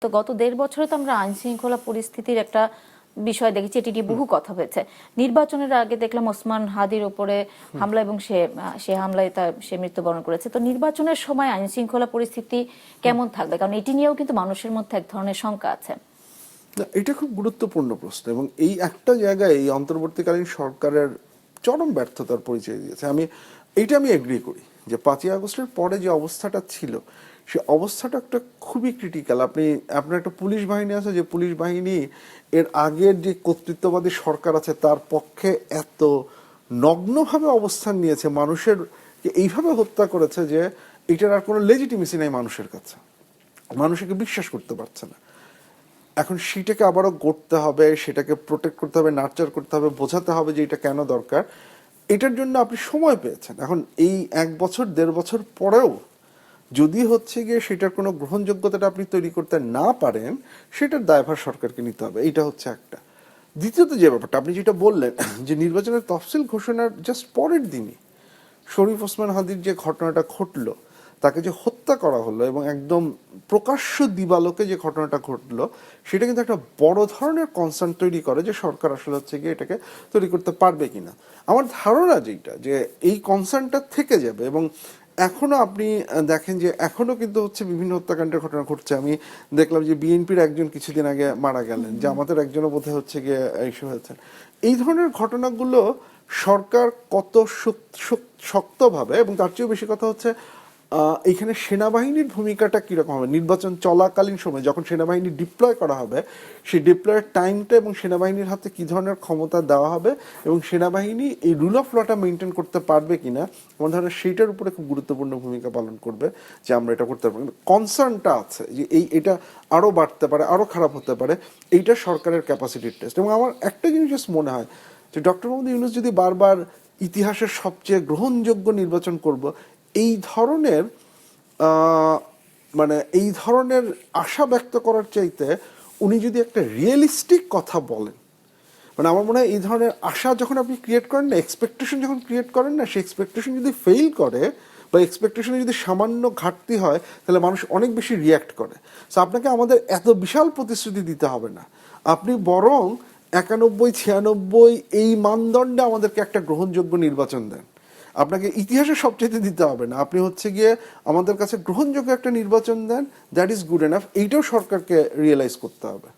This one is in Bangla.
তো গত ১.৫ বছরে তো আমরা আইন শৃঙ্খলা পরিস্থিতির একটা বিষয় দেখেছি, এটি নিয়ে বহু কথা হয়েছে। নির্বাচনের আগে দেখলাম ওসমান হাদির উপরে হামলা এবং সে হামলায় সে মৃত্যুবরণ করেছে। তো নির্বাচনের সময় আইন শৃঙ্খলা পরিস্থিতি কেমন থাকবে, কারণ এটি নিয়েও কিন্তু মানুষের মধ্যে এক ধরনের শঙ্কা আছে। এটা খুব গুরুত্বপূর্ণ প্রশ্ন এবং এই একটা জায়গায় এই অন্তর্বর্তীকালীন সরকারের চরম ব্যর্থতার পরিচয় দিয়েছে। আমি এগ্রি করি যে ৫ই আগস্টের পরে যে অবস্থাটা ছিল সে অবস্থাটা একটা খুবই ক্রিটিক্যাল। আপনার একটা পুলিশ বাহিনী আছে, যে পুলিশ বাহিনী এর আগের যে কর্তৃত্ববাদী সরকার আছে তার পক্ষে এত নগ্নভাবে অবস্থান নিয়েছে, মানুষের এইভাবে হত্যা করেছে যে এটার আর কোনো লেজিটিমেসি নেই মানুষের কাছে, মানুষকে বিশ্বাস করতে পারছে না। এখন সেটাকে আবারও গড়তে হবে, সেটাকে প্রোটেক্ট করতে হবে, নার্চার করতে হবে, বোঝাতে হবে যে এটা কেন দরকার। এটার জন্য আপনি সময় পেয়েছেন। এখন এই ১ বছর ১.৫ বছর পরেও যদি হচ্ছে গিয়ে সেটার কোনো গ্রহণযোগ্যতাটা আপনি তৈরি করতে না পারেন, সেটার দায়ভার সরকারকে নিতে হবে। এইটা হচ্ছে একটা। দ্বিতীয়ত যে ব্যাপারটা আপনি যেটা বললেন যে নির্বাচনের তফসিল ঘোষণার জাস্ট পরের দিনই শরীফ ওসমান হাদির যে ঘটনাটা ঘটলো, তাকে যে হত্যা করা হলো এবং একদম প্রকাশ্য দিবালোকে যে ঘটনাটা ঘটলো, সেটা কিন্তু একটা বড় ধরনের কনসার্ন তৈরি করে যে সরকার আসলে হচ্ছে গিয়ে এটাকে তৈরি করতে পারবে কিনা। আমার ধারণা যেটা যে এই কনসার্নটা থেকে যাবে এবং এখনো আপনি দেখেন যে এখনো কিন্তু হচ্ছে বিভিন্ন হত্যাকাণ্ডের ঘটনা ঘটছে। আমি দেখলাম যে বিএনপির একজন কিছুদিন আগে মারা গেলেন, জামাতের একজনও বোধহয় হচ্ছে গিয়ে ইস্যু হয়েছে। এই ধরনের ঘটনাগুলো সরকার কত শক্তভাবে, এবং তার চেয়েও বেশি কথা হচ্ছে এখানে সেনাবাহিনীর ভূমিকাটা কীরকম হবে নির্বাচন চলাকালীন সময় যখন সেনাবাহিনী ডিপ্লয় করা হবে, সেই ডিপ্লয়ের টাইমটা এবং সেনাবাহিনীর হাতে কী ধরনের ক্ষমতা দেওয়া হবে এবং সেনাবাহিনী এই রুল অফ লটা মেনটেন করতে পারবে কিনা, আমার ধারণা সেইটার উপরে খুব গুরুত্বপূর্ণ ভূমিকা পালন করবে যে আমরা এটা করতে পারবো। কনসার্নটা আছে যে এটা আরও বাড়তে পারে, আরও খারাপ হতে পারে, এইটা সরকারের ক্যাপাসিটির টেস্ট। এবং আমার একটা জিনিস জাস্ট মনে হয় যে ডক্টর মোহাম্মদ ইউনূস যদি বারবার ইতিহাসের সবচেয়ে গ্রহণযোগ্য নির্বাচন করব এই ধরনের এই ধরনের আশা ব্যক্ত করার চাইতে উনি যদি একটা রিয়েলিস্টিক কথা বলেন, আমার মনে হয় এই ধরনের আশা যখন আপনি ক্রিয়েট করেন না, এক্সপেকটেশন যখন ক্রিয়েট করেন না, সেই এক্সপেকটেশন যদি ফেইল করে বা এক্সপেকটেশনে যদি সামান্য ঘাটতি হয়, তাহলে মানুষ অনেক বেশি রিয়্যাক্ট করে। সো আপনাকে আমাদের এত বিশাল প্রতিশ্রুতি দিতে হবে না, আপনি বরং ৯১-৯৬ এই মানদণ্ডে আমাদেরকে একটা গ্রহণযোগ্য নির্বাচন দেন। আপনাকে ইতিহাসে সবচেয়ে দিতে হবে না, আপনি হচ্ছে গিয়ে আমাদের কাছে গ্রহণযোগ্য একটা নির্বাচন দেন, দ্যাট ইজ গুড এনাফ। এইটাও সরকারকে রিয়েলাইজ করতে হবে।